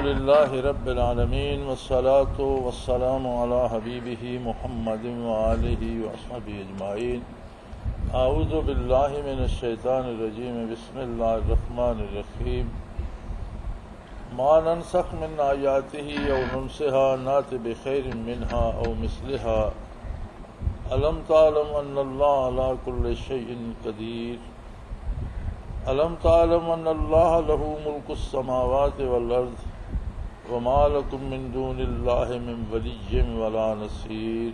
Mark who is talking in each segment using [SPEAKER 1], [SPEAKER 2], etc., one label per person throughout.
[SPEAKER 1] لله رب العالمين والصلاة والسلام على حبيبه محمد وآله وصحبه أجمعين. أعوذ بالله من الشيطان الرجيم. بسم الله الرحمن الرحيم. ما ننسخ من آياته أو ننسها نأت بخير منها أو مثلها. ألم تعلم أن الله على كل شيء قدير. ألم تعلم أن الله له ملك السماوات والأرض وما لكم من دون الله من ولي ولا نصير.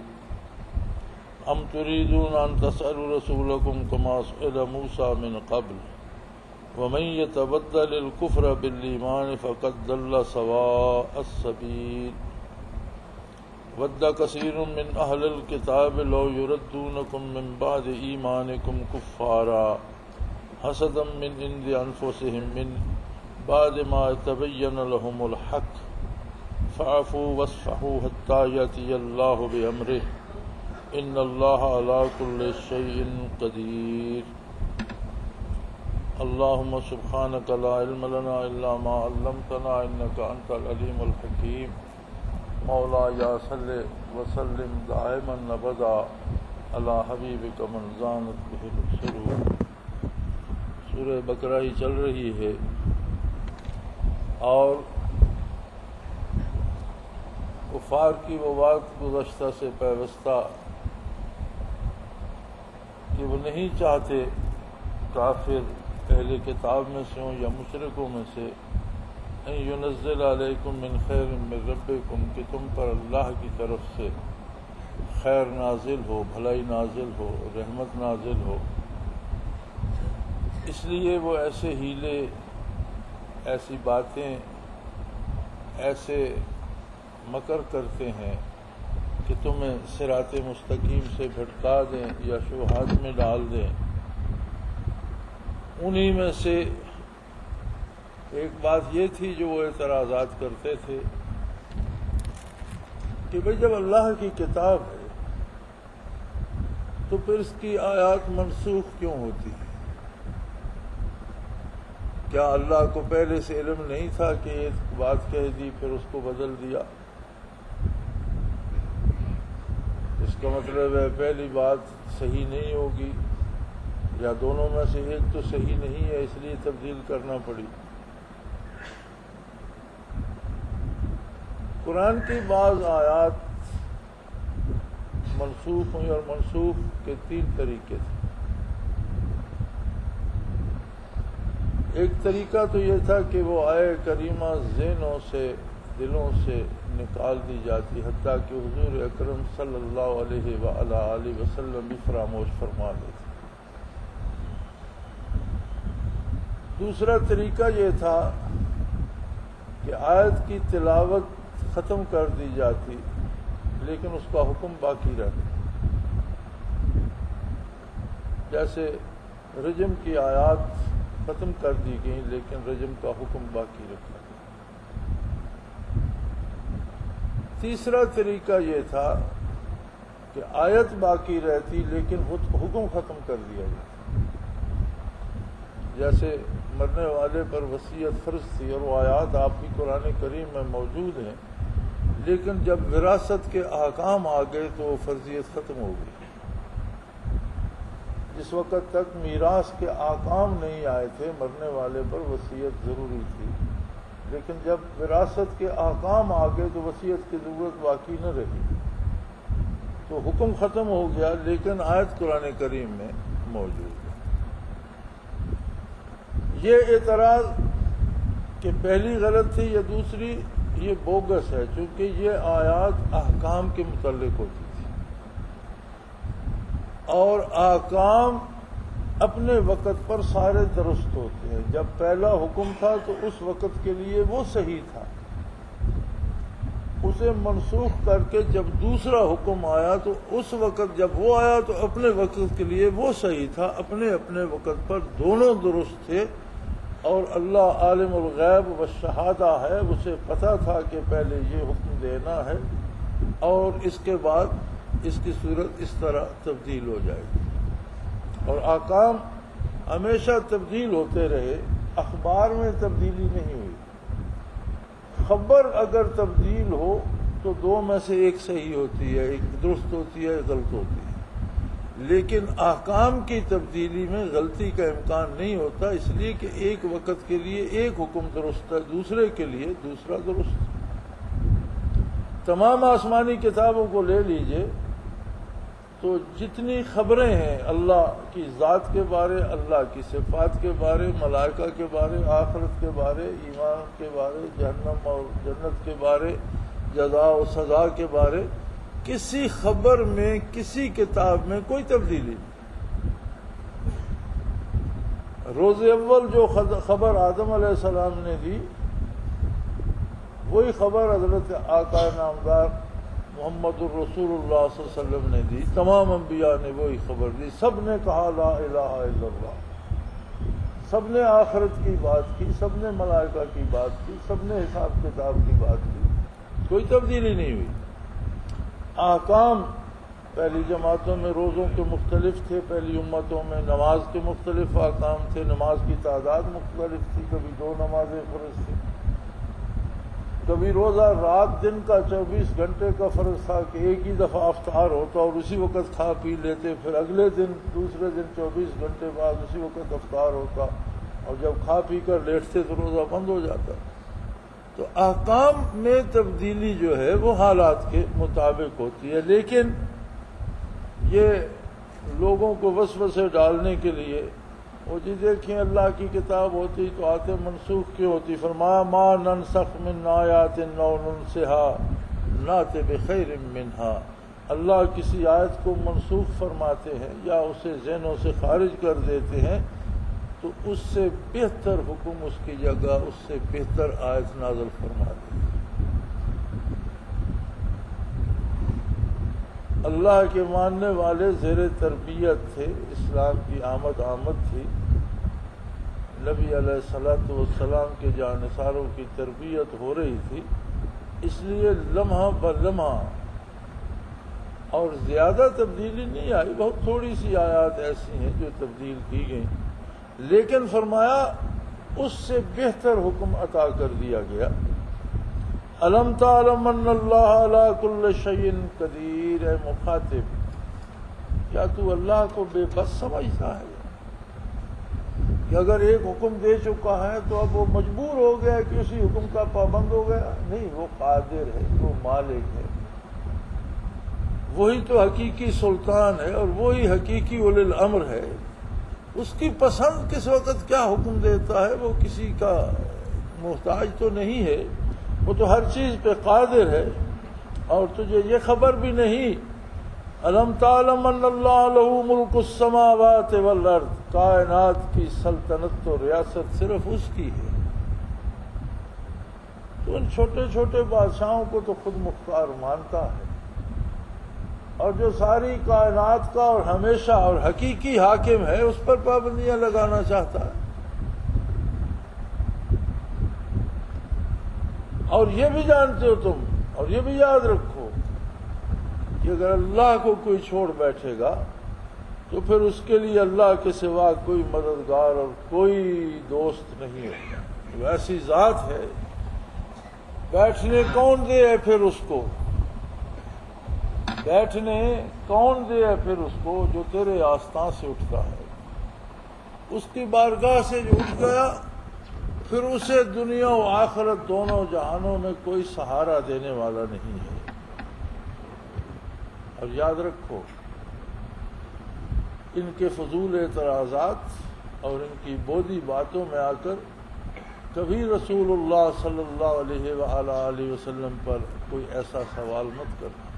[SPEAKER 1] أم تريدون أن تسألوا رسولكم كما سئل موسى من قبل ومن يتبدل الكفر بالإيمان فقد ضل سواء السبيل. ود كثير من أهل الكتاب لو يردونكم من بعد إيمانكم كفارا حسدا من عند أنفسهم من بعد ما تبين لهم الحق فاعفوا واصفحوا حتى يأتي الله بأمره إن الله على كل شيء قدير. اللهم سبحانك لا علم لنا إلا ما علمتنا إنك أنت العليم الحكيم. مولاي صل وسلم دائما أبدا على حبيبك من زانت به السرور. سورہ بقرہ ہی چل رہی ہے اور کفار کی وہ بات گزشتہ سے پیوستہ کہ وہ نہیں چاہتے کافر اہل کتاب میں سے ہوں یا مشرکوں میں سے ان ينزل علیکم من خیر من ربکم کہ تم پر اللہ کی طرف سے خیر نازل ہو، بھلائی نازل ہو، رحمت نازل ہو. اس لیے وہ ایسے ہیلے، ایسی باتیں، ایسے مکر کرتے ہیں کہ تمہیں صراط مستقیم سے بھٹکا دیں یا شبہات میں ڈال دیں. انہی میں سے ایک بات یہ تھی جو وہ اعتراضات کرتے تھے کہ بھئی جب اللہ کی کتاب ہے تو پھر اس کی آیات منسوخ کیوں ہوتی ہے؟ کیا اللہ کو پہلے سے علم نہیں تھا کہ یہ بات کہہ دی پھر اس کو بدل دیا؟ اس کا مطلب ہے پہلی بات صحیح نہیں ہوگی یا دونوں میں سے ایک تو صحیح نہیں ہے اس لیے تبدیل کرنا پڑی. قرآن کی بعض آیات منسوخ ہوئی اور منسوخ کے تین طریقے تھے. ایک طریقہ تو یہ تھا کہ وہ آیہ کریمہ ذہنوں سے، دلوں سے نکال دی جاتی حتیٰ کہ حضور اکرم صلی اللہ علیہ وآلہ وسلم بھی فراموش فرما لیتے. دوسرا طریقہ یہ تھا کہ آیت کی تلاوت ختم کر دی جاتی لیکن اس کا حکم باقی رہتا. جیسے رجم کی آیات ختم کر دی گئی لیکن رجم کا حکم باقی رکھا گیا. تیسرا طریقہ یہ تھا کہ آیت باقی رہتی لیکن حکم ختم کر دیا جاتا. جیسے مرنے والے پر وصیت فرض تھی اور وہ آیات آپ کی قرآن کریم میں موجود ہیں لیکن جب وراثت کے احکام آ گئے تو وہ فرضیت ختم ہو گئی. جس وقت تک میراث کے احکام نہیں آئے تھے مرنے والے پر وصیت ضروری تھی لیکن جب وراثت کے احکام آ گئے تو وصیت کی ضرورت باقی نہ رہی تو حکم ختم ہو گیا لیکن آیت قرآن کریم میں موجود ہے. یہ اعتراض کہ پہلی غلط تھی یا دوسری یہ بوگس ہے چونکہ یہ آیات احکام کے متعلق ہوتی تھی اور احکام اپنے وقت پر سارے درست ہوتے ہیں. جب پہلا حکم تھا تو اس وقت کے لیے وہ صحیح تھا، اسے منسوخ کر کے جب دوسرا حکم آیا تو اس وقت جب وہ آیا تو اپنے وقت کے لیے وہ صحیح تھا، اپنے اپنے وقت پر دونوں درست تھے. اور اللہ عالم الغیب والشہادہ ہے، اسے پتہ تھا کہ پہلے یہ حکم دینا ہے اور اس کے بعد اس کی صورت اس طرح تبدیل ہو جائے گی. اور احکام ہمیشہ تبدیل ہوتے رہے، اخبار میں تبدیلی نہیں ہوئی. خبر اگر تبدیل ہو تو دو میں سے ایک صحیح ہوتی ہے، ایک درست ہوتی ہے، غلط ہوتی ہے، لیکن احکام کی تبدیلی میں غلطی کا امکان نہیں ہوتا، اس لیے کہ ایک وقت کے لیے ایک حکم درست ہے، دوسرے کے لیے دوسرا درست ہے۔ تمام آسمانی کتابوں کو لے لیجئے تو جتنی خبریں ہیں اللہ کی ذات کے بارے، اللہ کی صفات کے بارے، ملائکہ کے بارے، آخرت کے بارے، ایمان کے بارے، جہنم اور جنت کے بارے، جزا و سزا کے بارے، کسی خبر میں کسی کتاب میں کوئی تبدیلی نہیں۔ روز اول جو خبر آدم علیہ السلام نے دی، وہی خبر حضرت آقا نامدار محمد الرسول اللہ صلی اللہ علیہ وسلم نے دی، تمام انبیاء نے وہی خبر دی، سب نے کہا لا الہ الا اللہ، سب نے آخرت کی بات کی، سب نے ملائکہ کی بات کی، سب نے حساب کتاب کی بات کی، کوئی تبدیلی نہیں ہوئی۔ احکام پہلی جماعتوں میں روزوں کے مختلف تھے، پہلی امتوں میں نماز کے مختلف احکام تھے، نماز کی تعداد مختلف تھی، کبھی 2 نمازیں فرض تھیں، کبھی روزہ رات دن کا 24 گھنٹے کا فرض تھا کہ ایک ہی دفعہ افطار ہوتا اور اسی وقت کھا پی لیتے، پھر اگلے دن دوسرے دن 24 گھنٹے بعد اسی وقت افطار ہوتا، اور جب کھا پی کر لیٹتے تو روزہ بند ہو جاتا۔ تو احکام میں تبدیلی جو ہے وہ حالات کے مطابق ہوتی ہے، لیکن یہ لوگوں کو وسوسے ڈالنے کے لیے وہ جی دیکھیں اللہ کی کتاب ہوتی تو آتے منسوخ کیوں ہوتی؟ فرمایا ما ننسخ من آیات او ننسها نات بخیر منہا، اللہ کسی آیت کو منسوخ فرماتے ہیں یا اسے ذہنوں سے خارج کر دیتے ہیں تو اس سے بہتر حکم اس کی جگہ اس سے بہتر آیت نازل فرما دیتے ہیں۔ اللہ کے ماننے والے زیر تربیت تھے، اسلام کی آمد تھی، نبی علیہ الصلوۃ والسلام کے جانثاروں کی تربیت ہو رہی تھی، اس لیے لمحہ بلمحہ اور زیادہ تبدیلی نہیں آئی، بہت تھوڑی سی آیات ایسی ہیں جو تبدیل کی گئیں، لیکن فرمایا اس سے بہتر حکم عطا کر دیا گیا۔ الم تعلم ان اللہ علی کل شیء قدیر، اے مخاطب کیا تو اللہ کو بے بس سمجھتا ہے کہ اگر ایک حکم دے چکا ہے تو اب وہ مجبور ہو گیا کہ اسی حکم کا پابند ہو گیا؟ نہیں، وہ قادر ہے، وہ مالک ہے، وہی تو حقیقی سلطان ہے اور وہی حقیقی اولی الامر ہے۔ اس کی پسند کس وقت کیا حکم دیتا ہے، وہ کسی کا محتاج تو نہیں ہے، وہ تو ہر چیز پہ قادر ہے۔ اور تجھے یہ خبر بھی نہیں، الم تعلم ان اللہ لہ ملک السماوات والارض، کائنات کی سلطنت و ریاست صرف اس کی ہے۔ تو ان چھوٹے چھوٹے بادشاہوں کو تو خود مختار مانتا ہے، اور جو ساری کائنات کا اور ہمیشہ اور حقیقی حاکم ہے اس پر پابندیاں لگانا چاہتا ہے۔ اور یہ بھی جانتے ہو تم، اور یہ بھی یاد رکھو کہ اگر اللہ کو کوئی چھوڑ بیٹھے گا تو پھر اس کے لیے اللہ کے سوا کوئی مددگار اور کوئی دوست نہیں ہوگا۔ وہ ایسی ذات ہے، بیٹھنے کون دے ہے پھر اس کو، بیٹھنے کون دے ہے پھر اس کو جو تیرے آستان سے اٹھتا ہے۔ اس کی بارگاہ سے جو اٹھ گیا پھر اسے دنیا و آخرت دونوں جہانوں میں کوئی سہارا دینے والا نہیں ہے۔ اور یاد رکھو ان کے فضول اعتراضات اور ان کی بودی باتوں میں آ کر کبھی رسول اللہ صلی اللہ علیہ وآلہ وسلم پر کوئی ایسا سوال مت کرنا۔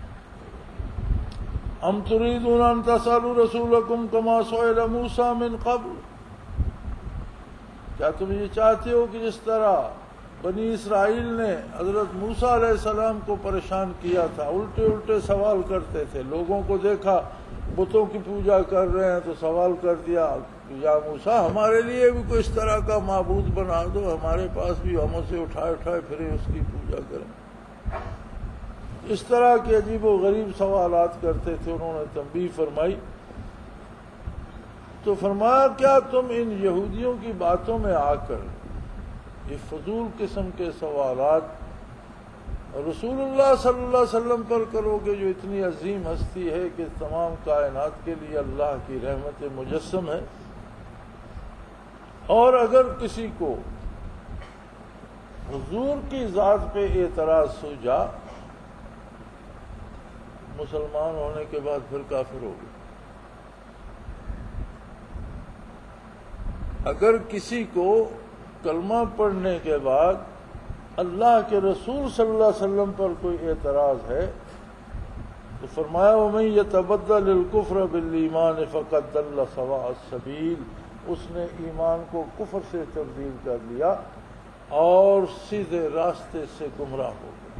[SPEAKER 1] ام تريدون ان تسألوا رسولكم كما سئل موسى من قبل، کیا تم یہ چاہتے ہو کہ جس طرح بنی اسرائیل نے حضرت موسیٰ علیہ السلام کو پریشان کیا تھا، الٹے الٹے سوال کرتے تھے، لوگوں کو دیکھا بتوں کی پوجا کر رہے ہیں تو سوال کر دیا یا موسیٰ ہمارے لیے بھی کوئی اس طرح کا معبود بنا دو، ہمارے پاس بھی ہم اسے اٹھائے اٹھائے پھریں اس کی پوجا کریں۔ اس طرح کے عجیب و غریب سوالات کرتے تھے۔ انہوں نے تنبیہ فرمائی تو فرمایا کیا تم ان یہودیوں کی باتوں میں آ کر یہ فضول قسم کے سوالات رسول اللہ صلی اللہ علیہ وسلم پر کرو گے جو اتنی عظیم ہستی ہے کہ تمام کائنات کے لیے اللہ کی رحمت مجسم ہے. اور اگر کسی کو حضور کی ذات پہ اعتراض سوچا مسلمان ہونے کے بعد پھر کافر ہو گیا. اگر کسی کو کلمہ پڑھنے کے بعد اللہ کے رسول صلی اللہ علیہ وسلم پر کوئی اعتراض ہے تو فرمایا وَمَن يَتَبَدَّلِ الْكُفْرَ بِالْإِيمَانِ فَقَدْ ضَلَّ سَوَاءَ السَّبِيلِ. اس نے ایمان کو کفر سے تبدیل کر لیا اور سیدھے راستے سے گمراہ ہو گئے.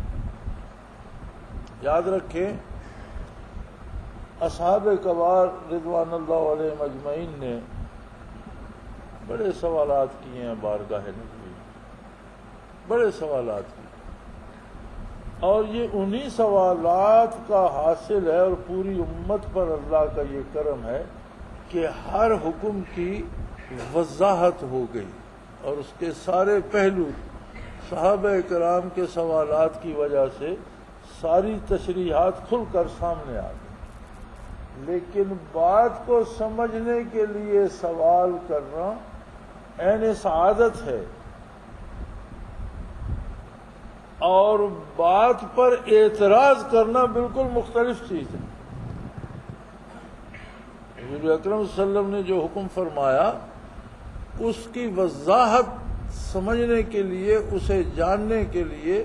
[SPEAKER 1] یاد رکھیں اصحاب کبار رضوان اللہ علیہم اجمعین نے بڑے سوالات کیے ہیں بارگاہ نبی، بڑے سوالات کیے، اور یہ انہی سوالات کا حاصل ہے اور پوری امت پر اللہ کا یہ کرم ہے کہ ہر حکم کی وضاحت ہو گئی اور اس کے سارے پہلو صحابہ کرام کے سوالات کی وجہ سے ساری تشریحات کھل کر سامنے آ گئی. لیکن بات کو سمجھنے کے لیے سوال کرنا عین سعادت ہے اور بات پر اعتراض کرنا بالکل مختلف چیز ہے. حضور اکرم صلی اللہ علیہ وسلم نے جو حکم فرمایا اس کی وضاحت سمجھنے کے لیے، اسے جاننے کے لیے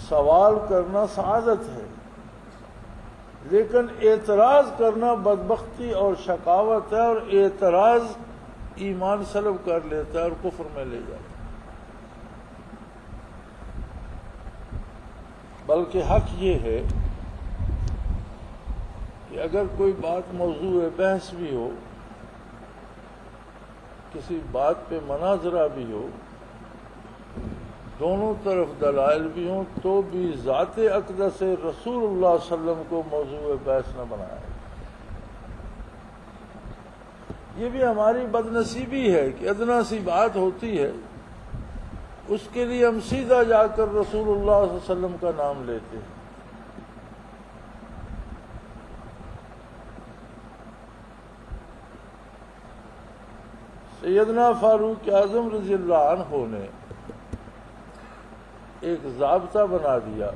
[SPEAKER 1] سوال کرنا سعادت ہے، لیکن اعتراض کرنا بدبختی اور شقاوت ہے، اور اعتراض ایمان سلب کر لیتا ہے اور کفر میں لے جاتا ہے. بلکہ حق یہ ہے کہ اگر کوئی بات موضوع بحث بھی ہو، کسی بات پہ مناظرہ بھی ہو، دونوں طرف دلائل بھی ہوں، تو بھی ذات اقدس رسول اللہ صلی اللہ علیہ وسلم کو موضوع بحث نہ بنایا. یہ بھی ہماری بد نصیبی ہے کہ ادنا سی بات ہوتی ہے اس کے لیے ہم سیدھا جا کر رسول اللہ صلی اللہ علیہ وسلم کا نام لیتے ہیں. سیدنا فاروق اعظم رضی اللہ عنہ نے ایک ضابطہ بنا دیا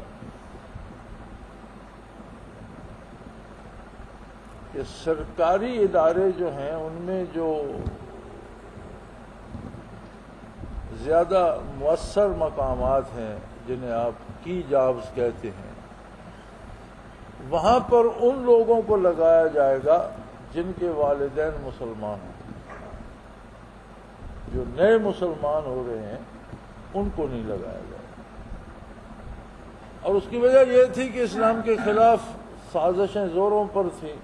[SPEAKER 1] کہ سرکاری ادارے جو ہیں ان میں جو زیادہ مؤثر مقامات ہیں جنہیں آپ کی جابز کہتے ہیں، وہاں پر ان لوگوں کو لگایا جائے گا جن کے والدین مسلمان ہیں. جو نئے مسلمان ہو رہے ہیں ان کو نہیں لگایا جائے گا. اور اس کی وجہ یہ تھی کہ اسلام کے خلاف سازشیں زوروں پر تھیں.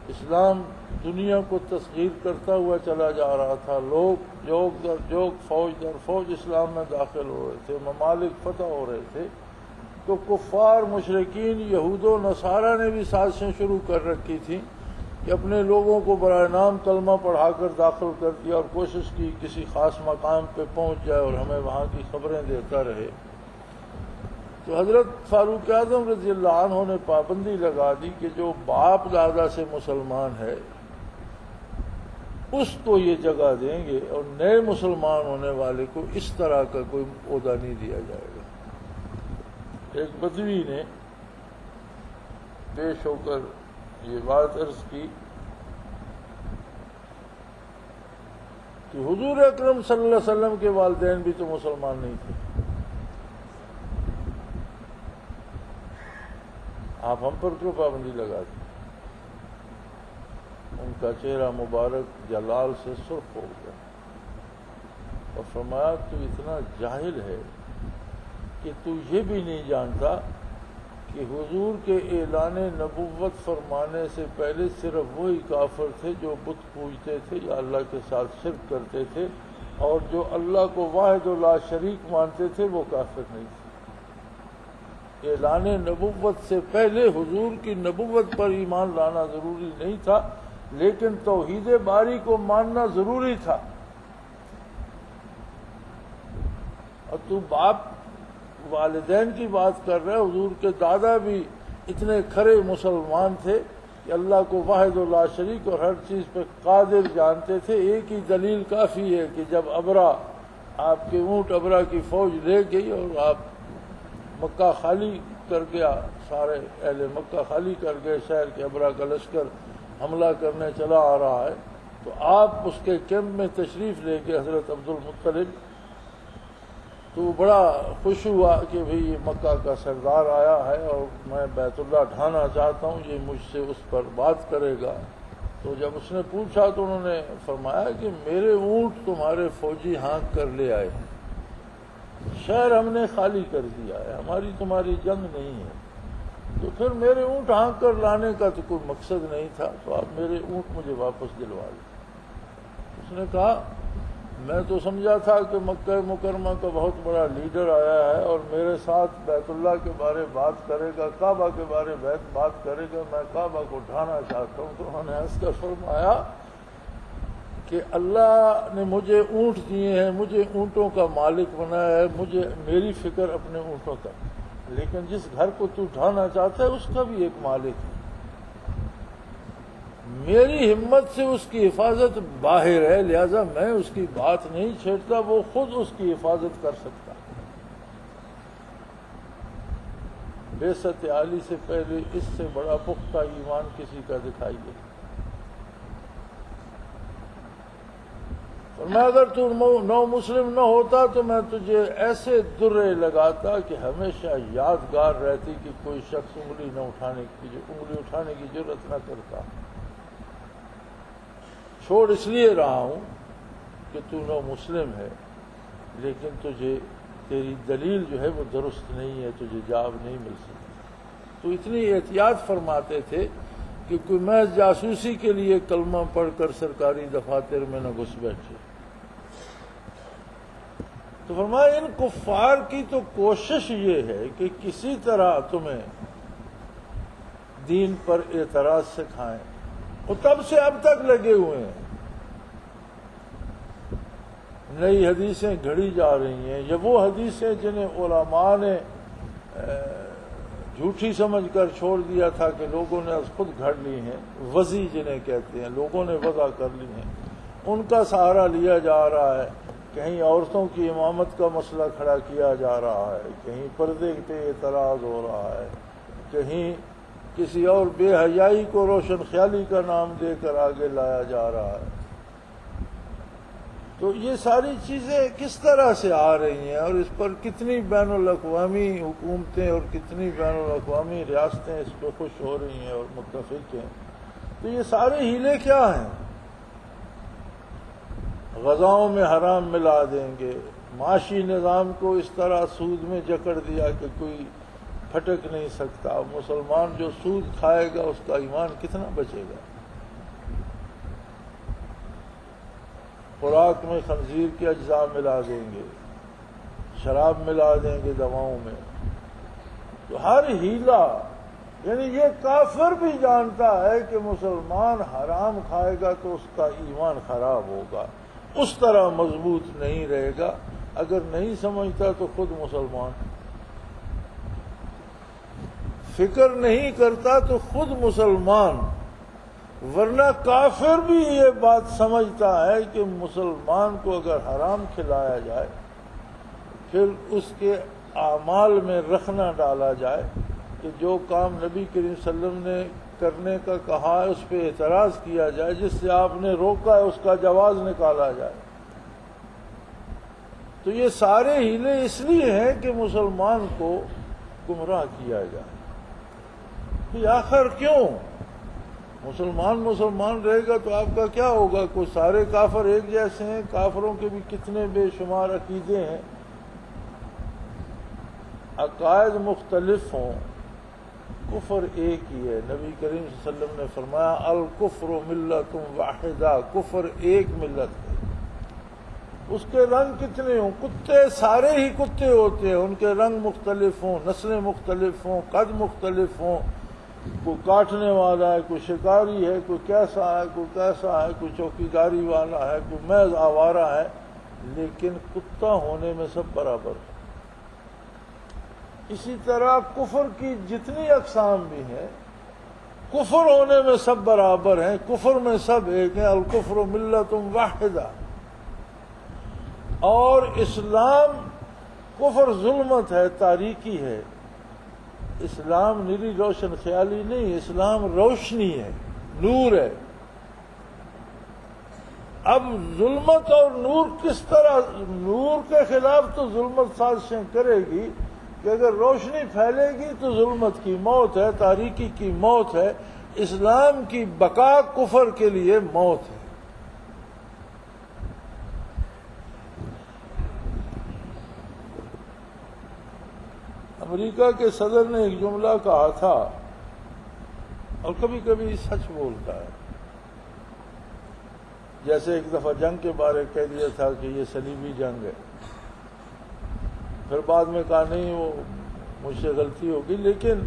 [SPEAKER 1] اسلام دنیا کو تصغیر کرتا ہوا چلا جا رہا تھا. لوگ جوک در جوک، فوج در فوج اسلام میں داخل ہو رہے تھے، ممالک فتح ہو رہے تھے. تو کفار، مشرکین، یہود و نصارہ نے بھی سازشیں شروع کر رکھی تھیں کہ اپنے لوگوں کو برائے نام کلمہ پڑھا کر داخل کر دیا اور کوشش کی کسی خاص مقام پہ پہنچ جائے اور ہمیں وہاں کی خبریں دیتا رہے. تو حضرت فاروق اعظم رضی اللہ عنہ نے پابندی لگا دی کہ جو باپ دادا سے مسلمان ہے اس کو یہ جگہ دیں گے اور نئے مسلمان ہونے والے کو اس طرح کا کوئی عہدہ نہیں دیا جائے گا. ایک بدوی نے پیش ہو کر یہ بات عرض کی کہ حضور اکرم صلی اللہ علیہ وسلم کے والدین بھی تو مسلمان نہیں تھے، آپ ہم پر کیوں پابندی لگا دی؟ ان کا چہرہ مبارک جلال سے سرخ ہو گیا اور فرمایا تو اتنا جاہل ہے کہ تو یہ بھی نہیں جانتا کہ حضور کے اعلان نبوت فرمانے سے پہلے صرف وہی کافر تھے جو بت پوجتے تھے یا اللہ کے ساتھ شرک کرتے تھے، اور جو اللہ کو واحد و لا شریک مانتے تھے وہ کافر نہیں تھے. اعلان نبوت سے پہلے حضور کی نبوت پر ایمان لانا ضروری نہیں تھا، لیکن توحید باری کو ماننا ضروری تھا. اور تو باپ والدین کی بات کر رہے ہیں، حضور کے دادا بھی اتنے کھرے مسلمان تھے کہ اللہ کو واحد و لا شریک اور ہر چیز پہ قادر جانتے تھے۔ ایک ہی دلیل کافی ہے کہ جب ابرا آپ کے اونٹ ابرا کی فوج لے گئی اور آپ مکہ خالی کر گیا، سارے اہل مکہ خالی کر گئے، شہر کے ابرا کا لشکر حملہ کرنے چلا آ رہا ہے، تو آپ اس کے کیمپ میں تشریف لے کے حضرت عبد المطلب، تو وہ بڑا خوش ہوا کہ بھئی یہ مکہ کا سردار آیا ہے اور میں بیت اللہ ڈھانا چاہتا ہوں، یہ مجھ سے اس پر بات کرے گا۔ تو جب اس نے پوچھا تو انہوں نے فرمایا کہ میرے اونٹ تمہارے فوجی ہانک کر لے آئے، شہر ہم نے خالی کر دیا ہے، ہماری تمہاری جنگ نہیں ہے، تو پھر میرے اونٹ ہانک کر لانے کا تو کوئی مقصد نہیں تھا، تو آپ میرے اونٹ مجھے واپس دلوا دیں۔ اس نے کہا میں تو سمجھا تھا کہ مکہ مکرمہ کا بہت بڑا لیڈر آیا ہے اور میرے ساتھ بیت اللہ کے بارے بات کرے گا، کعبہ کے بارے بات کرے گا، میں کعبہ کو ڈھانا چاہتا ہوں۔ تو انہوں نے ہنس کر فرمایا کہ اللہ نے مجھے اونٹ دیے ہیں، مجھے اونٹوں کا مالک بنایا ہے، میری فکر اپنے اونٹوں کا، لیکن جس گھر کو تو ڈھانا چاہتا ہے اس کا بھی ایک مالک ہے، میری ہمت سے اس کی حفاظت باہر ہے، لہذا میں اس کی بات نہیں چھیڑتا، وہ خود اس کی حفاظت کر سکتا ہے۔ بعثت عالی سے پہلے اس سے بڑا پختہ ایمان کسی کا دکھائی دے۔ اور میں اگر تو نو مسلم نہ ہوتا تو میں تجھے ایسے درے لگاتا کہ ہمیشہ یادگار رہتی کہ کوئی شخص انگلی اٹھانے کی جرات نہ کرتا۔ چھوڑ اس لیے رہا ہوں کہ تو نو مسلم ہے، لیکن تیری دلیل جو ہے وہ درست نہیں ہے، تجھے جواب نہیں مل سکتی۔ تو اتنی احتیاط فرماتے تھے کہ کوئی محض جاسوسی کے لیے کلمہ پڑھ کر سرکاری دفاتر میں نہ گھس بیٹھے۔ تو فرمایا ان کفار کی تو کوشش یہ ہے کہ کسی طرح تمہیں دین پر اعتراض سکھائیں، وہ تب سے اب تک لگے ہوئے ہیں، نئی حدیثیں گھڑی جا رہی ہیں، یا وہ حدیثیں جنہیں علماء نے جھوٹی سمجھ کر چھوڑ دیا تھا کہ لوگوں نے خود گھڑ لی ہیں، وضع جنہیں کہتے ہیں، لوگوں نے وضع کر لی ہیں، ان کا سہارا لیا جا رہا ہے۔ کہیں عورتوں کی امامت کا مسئلہ کھڑا کیا جا رہا ہے، کہیں پردے پہ اعتراض ہو رہا ہے، کہیں کسی اور بے حیائی کو روشن خیالی کا نام دے کر آگے لایا جا رہا ہے۔ تو یہ ساری چیزیں کس طرح سے آ رہی ہیں اور اس پر کتنی بین الاقوامی حکومتیں اور کتنی بین الاقوامی ریاستیں اس پہ خوش ہو رہی ہیں اور متفق ہیں۔ تو یہ سارے ہیلے کیا ہیں؟ غذاؤں میں حرام ملا دیں گے، معاشی نظام کو اس طرح سود میں جکڑ دیا کہ کوئی پھٹک نہیں سکتا، مسلمان جو سود کھائے گا اس کا ایمان کتنا بچے گا؟ خوراک میں خنزیر کے اجزاء ملا دیں گے، شراب ملا دیں گے دواؤں میں، تو ہر ہیلا، یعنی یہ کافر بھی جانتا ہے کہ مسلمان حرام کھائے گا تو اس کا ایمان خراب ہوگا، اس طرح مضبوط نہیں رہے گا۔ اگر نہیں سمجھتا تو خود مسلمان، فکر نہیں کرتا تو خود مسلمان، ورنہ کافر بھی یہ بات سمجھتا ہے کہ مسلمان کو اگر حرام کھلایا جائے، پھر اس کے اعمال میں رخنہ ڈالا جائے کہ جو کام نبی کریم صلی اللہ علیہ وسلم نے کرنے کا کہا ہے اس پہ اعتراض کیا جائے، جس سے آپ نے روکا ہے اس کا جواز نکالا جائے۔ تو یہ سارے ہیلے اس لیے ہیں کہ مسلمان کو گمراہ کیا جائے۔ کہ آخر کیوں مسلمان رہے گا تو آپ کا کیا ہوگا؟ کوئی سارے کافر ایک جیسے ہیں؟ کافروں کے بھی کتنے بے شمار عقیدے ہیں، عقائد مختلف ہوں، کفر ایک ہی ہے۔ نبی کریم صلی اللہ علیہ وسلم نے فرمایا الکفر ملت واحدہ، کفر ایک ملت ہے۔ اس کے رنگ کتنے ہوں، کتے سارے ہی کتے ہوتے ہیں، ان کے رنگ مختلف ہوں، نسلیں مختلف ہوں، قد مختلف ہوں، کوئی کاٹنے والا ہے، کوئی شکاری ہے، کوئی کیسا ہے، کوئی کیسا ہے، کوئی چوکیداری والا ہے، کوئی محض آوارہ ہے، لیکن کتا ہونے میں سب برابر ہے۔ اسی طرح کفر کی جتنی اقسام بھی ہیں، کفر ہونے میں سب برابر ہیں، کفر میں سب ایک ہیں، الکفر ملت واحدہ۔ اور اسلام کفر ظلمت ہے، تاریکی ہے، اسلام نیری روشن خیالی نہیں، اسلام روشنی ہے، نور ہے۔ اب ظلمت اور نور کس طرح، نور کے خلاف تو ظلمت سازشیں کرے گی کہ اگر روشنی پھیلے گی تو ظلمت کی موت ہے، تاریکی کی موت ہے۔ اسلام کی بقا کفر کے لیے موت ہے۔ امریکہ کے صدر نے ایک جملہ کہا تھا، اور کبھی کبھی سچ بولتا ہے، جیسے ایک دفعہ جنگ کے بارے کہہ دیا تھا کہ یہ صلیبی جنگ ہے، پھر بعد میں کہا نہیں وہ مجھ سے غلطی ہوگی، لیکن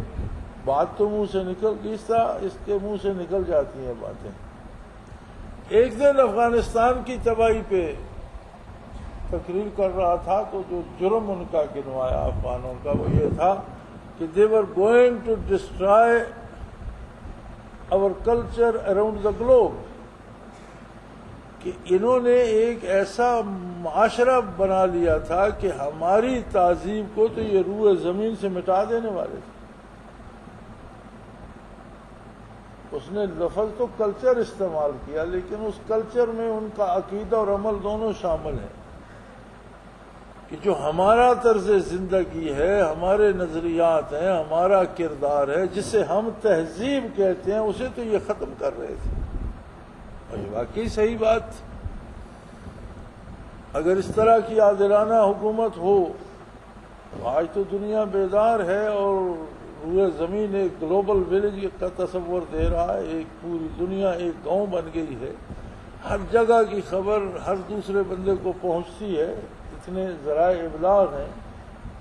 [SPEAKER 1] بات تو منہ سے نکل گئی، اس طرح اس کے منہ سے نکل جاتی ہیں باتیں۔ ایک دن افغانستان کی تباہی پہ تقریر کر رہا تھا تو جو جرم ان کا گنوایا افغانوں کا وہ یہ تھا کہ they were going to destroy our culture around the globe، کہ انہوں نے ایک ایسا معاشرہ بنا لیا تھا کہ ہماری تہذیب کو تو یہ روح زمین سے مٹا دینے والے تھے۔ اس نے لفظ تو کلچر استعمال کیا، لیکن اس کلچر میں ان کا عقیدہ اور عمل دونوں شامل ہیں کہ جو ہمارا طرز زندگی ہے، ہمارے نظریات ہیں، ہمارا کردار ہے، جسے ہم تہذیب کہتے ہیں، اسے تو یہ ختم کر رہے تھے۔ اور یہ واقعی صحیح بات، اگر اس طرح کی عادلانہ حکومت ہو تو آج تو دنیا بیدار ہے اور روئے زمین ایک گلوبل ولیج کا تصور دے رہا ہے، ایک پوری دنیا ایک گاؤں بن گئی ہے، ہر جگہ کی خبر ہر دوسرے بندے کو پہنچتی ہے، اتنے ذرائع ابلاغ ہیں،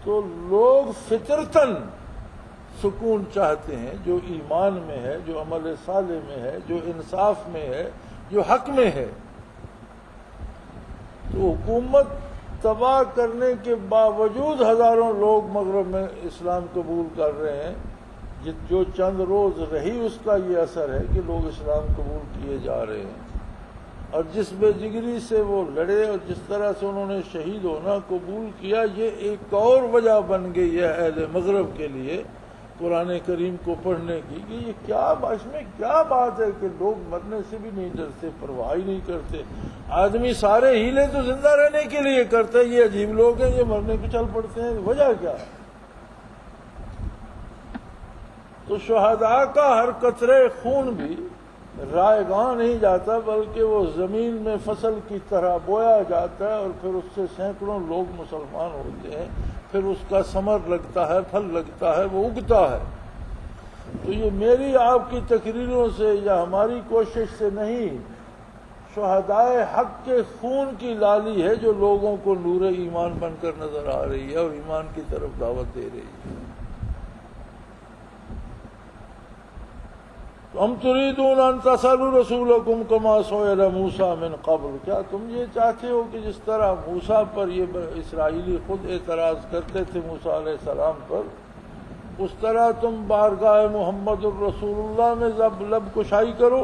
[SPEAKER 1] تو لوگ فطرتاً سکون چاہتے ہیں، جو ایمان میں ہے، جو عمل صالح میں ہے، جو انصاف میں ہے، جو حق میں ہے۔ تو حکومت تباہ کرنے کے باوجود ہزاروں لوگ مغرب میں اسلام قبول کر رہے ہیں، جو چند روز رہی اس کا یہ اثر ہے کہ لوگ اسلام قبول کیے جا رہے ہیں۔ اور جس بے جگری سے وہ لڑے اور جس طرح سے انہوں نے شہید ہونا قبول کیا، یہ ایک اور وجہ بن گئی ہے اہل مغرب کے لیے قرآن کریم کو پڑھنے کی کہ یہ کیا اس میں کیا بات ہے کہ لوگ مرنے سے بھی نہیں ڈرتے، پرواہ ہی نہیں کرتے۔ آدمی سارے ہیلے تو زندہ رہنے کے لیے کرتے ہیں، یہ عجیب لوگ ہیں یہ مرنے کو چل پڑتے ہیں، وجہ کیا ہے؟ تو شہداء کا ہر قطرے خون بھی رائے گاہ نہیں جاتا، بلکہ وہ زمین میں فصل کی طرح بویا جاتا ہے، اور پھر اس سے سینکڑوں لوگ مسلمان ہوتے ہیں، پھر اس کا ثمر لگتا ہے، پھل لگتا ہے، وہ اگتا ہے۔ تو یہ میری آپ کی تقریروں سے یا ہماری کوشش سے نہیں، شہدائے حق کے خون کی لالی ہے جو لوگوں کو نور ایمان بن کر نظر آ رہی ہے اور ایمان کی طرف دعوت دے رہی ہے۔ ہم تريدون ان تسألوا رسولكم كما سئل موسى من قبل، کیا تم یہ چاہتے ہو کہ جس طرح موسیٰ پر یہ اسرائیلی خود اعتراض کرتے تھے موسیٰ علیہ السلام پر، اس طرح تم بارگاہ محمد الرسول اللہ میں لب کشائی کرو؟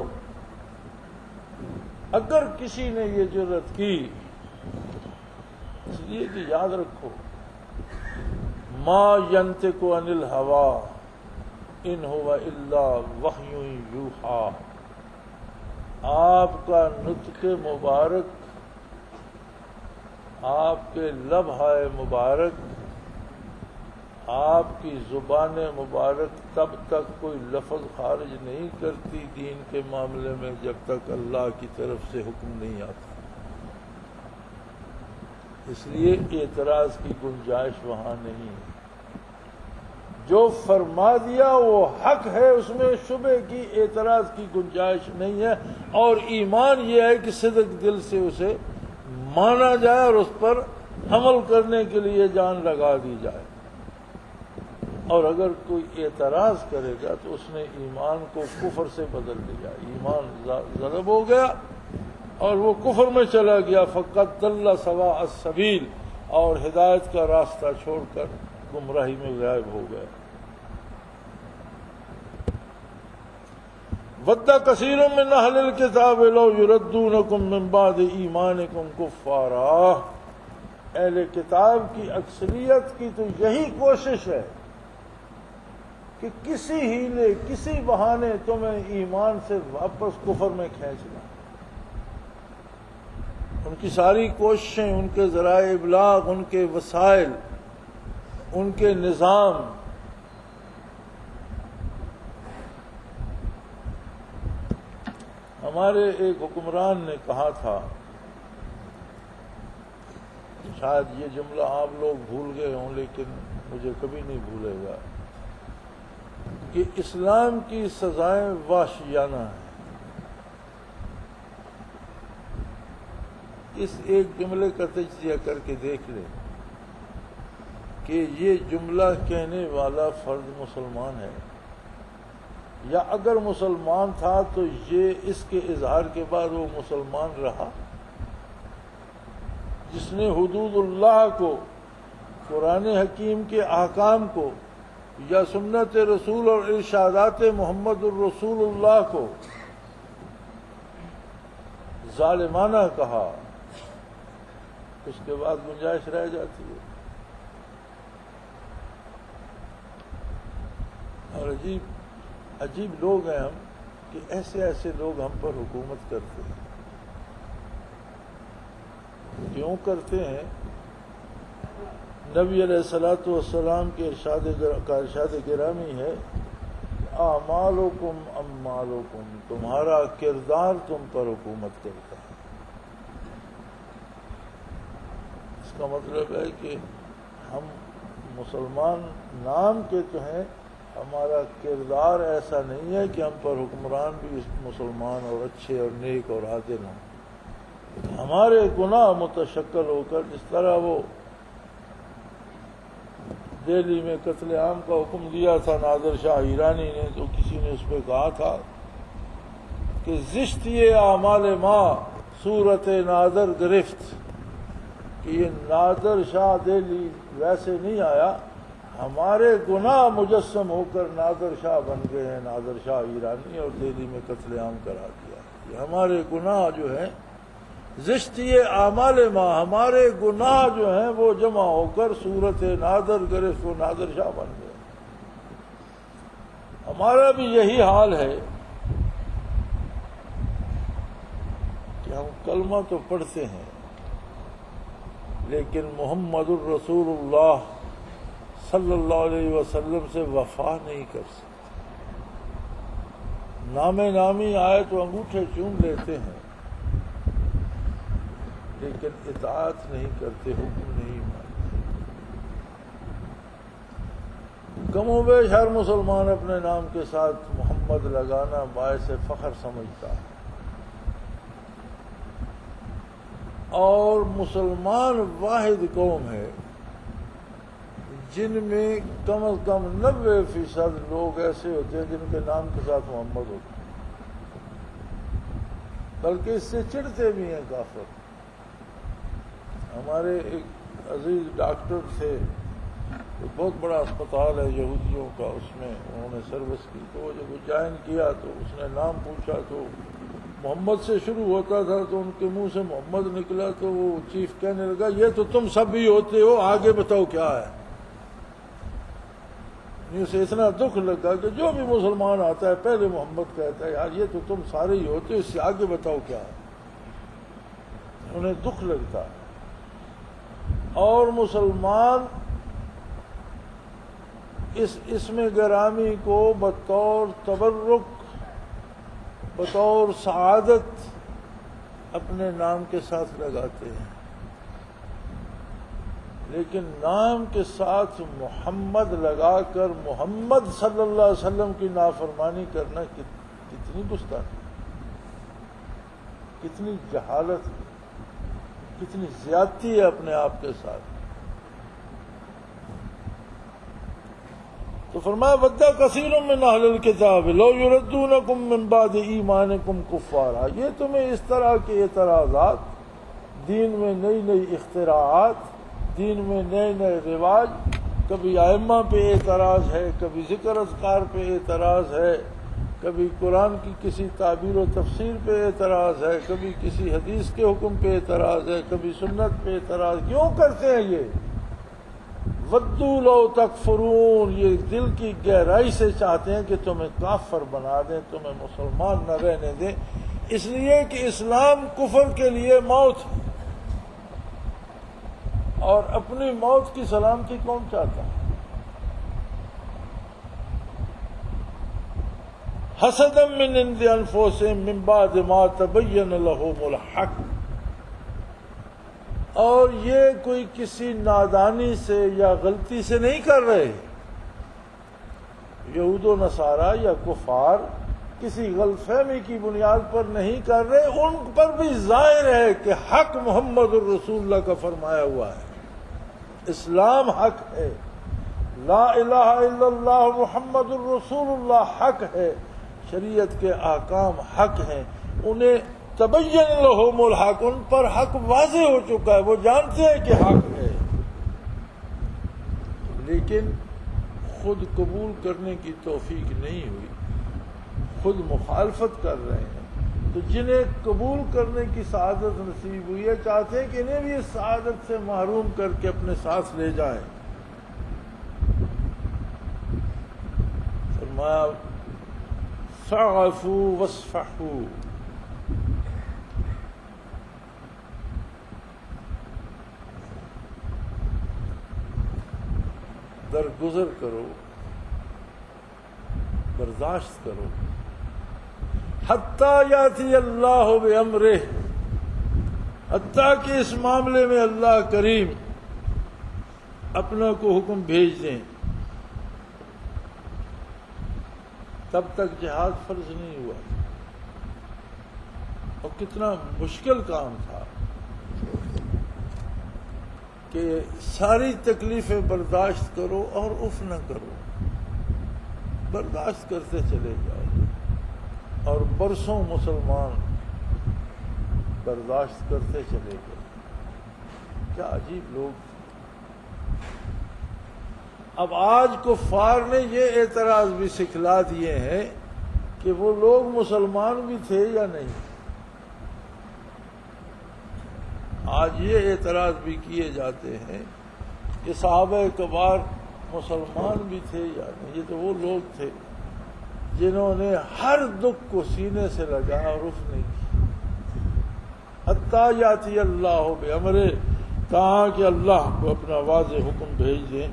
[SPEAKER 1] اگر کسی نے یہ جرت کی، اس لیے کہ یاد رکھو ما ينطق عن الهوى ان هو الا وحی یوحی، آپ کا نطق مبارک، آپ کے لبہائے مبارک، آپ کی زبان مبارک تب تک کوئی لفظ خارج نہیں کرتی دین کے معاملے میں جب تک اللہ کی طرف سے حکم نہیں آتا۔ اس لیے اعتراض کی گنجائش وہاں نہیں ہے، جو فرما دیا وہ حق ہے، اس میں شبہ کی اعتراض کی گنجائش نہیں ہے، اور ایمان یہ ہے کہ صدق دل سے اسے مانا جائے اور اس پر عمل کرنے کے لیے جان لگا دی جائے۔ اور اگر کوئی اعتراض کرے گا تو اس نے ایمان کو کفر سے بدل دیا، ایمان ضرب ہو گیا اور وہ کفر میں چلا گیا، فقط ضل سواء السبیل، اور ہدایت کا راستہ چھوڑ کر گمراہی میں غائب ہو گئے. وَدَّ كَثِيرٌ مِّنْ أَهْلِ الْكِتَابِ لَوْ يُرَدُّونَكُم مِّن بَعْدِ إِيمَانِكُمْ كُفَّارًا. اہل کتاب کی اکثریت کی تو یہی کوشش ہے کہ کسی ہیلے کسی بہانے تمہیں ایمان سے واپس کفر میں کھینچ لیں. ان کی ساری کوششیں، ان کے ذرائع ابلاغ، ان کے وسائل، ان کے نظام ہمارے ایک حکمران نے کہا تھا، شاید یہ جملہ آپ لوگ بھول گئے ہوں لیکن مجھے کبھی نہیں بھولے گا، کہ اسلام کی سزائیں وحشیانہ ہیں. اس ایک جملے کا تجزیہ کر کے دیکھ لیں کہ یہ جملہ کہنے والا فرد مسلمان ہے، یا اگر مسلمان تھا تو یہ اس کے اظہار کے بعد وہ مسلمان رہا. جس نے حدود اللہ کو، قرآن حکیم کے احکام کو، یا سنت رسول اور ارشادات محمد الرسول اللہ کو ظالمانہ کہا، اس کے بعد گنجائش رہ جاتی ہے. اور عجیب لوگ ہیں ہم کہ ایسے لوگ ہم پر حکومت کرتے ہیں. کیوں کرتے ہیں؟ نبی علیہ الصلوۃ والسلام کے ارشاد گرامی ہے، اعمالکم اموالکم، تمہارا کردار تم پر حکومت کرتا ہے. اس کا مطلب ہے کہ ہم مسلمان نام کے تو ہیں، ہمارا کردار ایسا نہیں ہے کہ ہم پر حکمران بھی مسلمان اور اچھے اور نیک اور عادل ہوں. ہمارے گناہ متشکل ہو کر، جس طرح وہ دہلی میں قتل عام کا حکم دیا تھا نادر شاہ ایرانی نے، تو کسی نے اس پہ کہا تھا کہ زشت یہ اعمال ما صورت نادر گرفت، کہ یہ نادر شاہ دہلی ویسے نہیں آیا، ہمارے گناہ مجسم ہو کر نادر شاہ بن گئے ہیں، نادر شاہ ایرانی، اور دہلی میں قتل عام کرا دیا. یہ ہمارے گناہ جو ہیں، زشتی اعمال ما، ہمارے گناہ جو ہیں وہ جمع ہو کر صورت نادر گرفت، وہ نادر شاہ بن گئے. ہمارا بھی یہی حال ہے کہ ہم کلمہ تو پڑھتے ہیں لیکن محمد الرسول اللہ صلی اللہ علیہ وسلم سے وفا نہیں کر سکتے. نام نامی آئے تو انگوٹھے چوم لیتے ہیں لیکن اطاعت نہیں کرتے، حکم نہیں مانتے. کم و بیش ہر مسلمان اپنے نام کے ساتھ محمد لگانا باعث فخر سمجھتا ہے، اور مسلمان واحد قوم ہے جن میں کم از کم 90% لوگ ایسے ہوتے ہیں جن کے نام کے ساتھ محمد ہوتے ہیں، بلکہ اس سے چڑھتے بھی ہیں کافر. ہمارے ایک عزیز ڈاکٹر تھے، ایک بہت بڑا اسپتال ہے یہودیوں کا، اس میں انہوں نے سروس کی، تو وہ جب جوائن کیا تو اس نے نام پوچھا تو محمد سے شروع ہوتا تھا، تو ان کے منہ سے محمد نکلا، تو وہ چیف کہنے لگا یہ تو تم سب بھی ہوتے ہو، آگے بتاؤ کیا ہے. اسے اتنا دکھ لگا کہ جو بھی مسلمان آتا ہے پہلے محمد کہتا ہے، یار یہ تو تم سارے ہی ہوتے ہو، اس سے آگے بتاؤ کیا ہے. انہیں دکھ لگتا ہے. اور مسلمان اس اسم گرامی کو بطور تبرک، بطور سعادت اپنے نام کے ساتھ لگاتے ہیں، لیکن نام کے ساتھ محمد لگا کر محمد صلی اللہ علیہ وسلم کی نافرمانی کرنا کتنی گستاخی، کتنی جہالت، کتنی زیادتی ہے اپنے آپ کے ساتھ. تو فرمایا وَدَّ كَثِيرٌ مِّنْ أَهْلِ الْكِتَابِ لَوْ يُرَدُّونَكُم مِّن بَعْدِ إِيمَانِكُمْ كُفَّارًا. یہ تمہیں اس طرح کے اعتراضات، دین میں نئی نئی اختراعات، دین میں نئے نئے رواج، کبھی ائمہ پہ اعتراض ہے، کبھی ذکر اذکار پہ اعتراض ہے، کبھی قرآن کی کسی تعبیر و تفسیر پہ اعتراض ہے، کبھی کسی حدیث کے حکم پہ اعتراض ہے، کبھی سنت پہ اعتراض. کیوں کرتے ہیں یہ؟ ودوا لو تکفرون، یہ دل کی گہرائی سے چاہتے ہیں کہ تمہیں کافر بنا دیں، تمہیں مسلمان نہ رہنے دیں، اس لیے کہ اسلام کفر کے لیے موت ہے، اور اپنی موت کی سلامتی کون چاہتا ہے؟ حسدا من عند انفسهم من بعد ما تبین لهم الحق. اور یہ کوئی کسی نادانی سے یا غلطی سے نہیں کر رہے. یہود و نصارہ یا کفار کسی غلط فہمی کی بنیاد پر نہیں کر رہے، ان پر بھی ظاہر ہے کہ حق محمد الرسول اللہ کا فرمایا ہوا ہے، اسلام حق ہے، لا الہ الا اللہ محمد الرسول اللہ حق ہے، شریعت کے احکام حق ہیں. انہیں تبین لہم الحق، ان پر حق واضح ہو چکا ہے، وہ جانتے ہیں کہ حق ہے، لیکن خود قبول کرنے کی توفیق نہیں ہوئی، خود مخالفت کر رہے ہیں. تو جنہیں قبول کرنے کی سعادت نصیب ہوئی ہے، چاہتے ہیں کہ انہیں بھی اس سعادت سے محروم کر کے اپنے ساتھ لے جائیں. فرمایا فاعفوا واصفحوا، درگزر کرو، برداشت کرو، حتیٰ یاتی اللہ بامرہ، حتیٰ کہ اس معاملے میں اللہ کریم اپنا کو حکم بھیج دیں. تب تک جہاد فرض نہیں ہوا، اور کتنا مشکل کام تھا کہ ساری تکلیفیں برداشت کرو اور اف نہ کرو، برداشت کرتے چلے جاؤ. اور برسوں مسلمان برداشت کرتے چلے گئے. کیا عجیب لوگ. اب آج کفار نے یہ اعتراض بھی سکھلا دیے ہیں کہ وہ لوگ مسلمان بھی تھے یا نہیں. آج یہ اعتراض بھی کیے جاتے ہیں کہ صحابہ کبار مسلمان بھی تھے یا نہیں. یہ تو وہ لوگ تھے جنہوں نے ہر دکھ کو سینے سے لگا اور رف نہیں کی. حتیٰ یاتی اللہ بامرہ، کہا کہ اللہ کو اپنا واضح حکم بھیج دیں.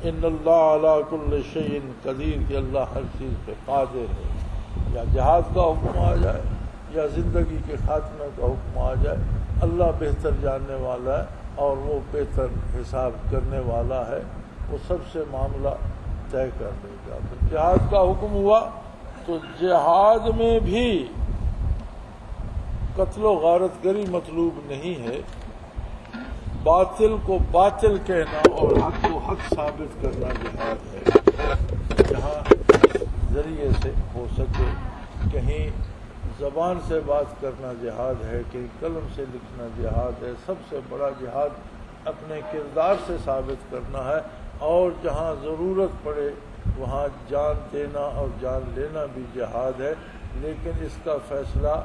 [SPEAKER 1] ان اللہ علی کل شیء قدیر، کہ اللہ ہر چیز پہ قادر ہے. یا جہاد کا حکم آ جائے یا زندگی کے خاتمے کا حکم آ جائے، اللہ بہتر جاننے والا ہے اور وہ بہتر حساب کرنے والا ہے. وہ سب سے معاملہ طے کر دے گا. تو جہاد کا حکم ہوا تو جہاد میں بھی قتل و غارت گری مطلوب نہیں ہے، باطل کو باطل کہنا اور حق کو حق ثابت کرنا جہاد ہے. جہاں ذریعے سے ہو سکے، کہیں زبان سے بات کرنا جہاد ہے، کہیں قلم سے لکھنا جہاد ہے. سب سے بڑا جہاد اپنے کردار سے ثابت کرنا ہے، اور جہاں ضرورت پڑے وہاں جان دینا اور جان لینا بھی جہاد ہے. لیکن اس کا فیصلہ،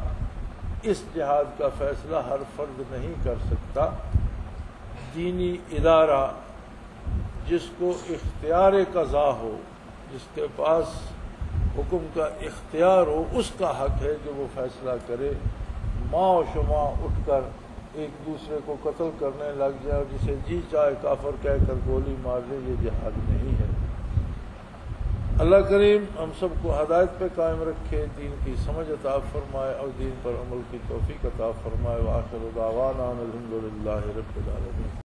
[SPEAKER 1] اس جہاد کا فیصلہ ہر فرد نہیں کر سکتا. دینی ادارہ جس کو اختیار قضا ہو، جس کے پاس حکم کا اختیار ہو، اس کا حق ہے کہ وہ فیصلہ کرے. ماں و شماں اٹھ کر ایک دوسرے کو قتل کرنے لگ جائے اور جسے جی چاہے کافر کہہ کر گولی مار دے، یہ جہاد نہیں ہے. اللہ کریم ہم سب کو ہدایت پہ قائم رکھے، دین کی سمجھ عطا فرمائے اور دین پر عمل کی توفیق عطا فرمائے. وآخر دعوانا الحمدللہ رب العالمین.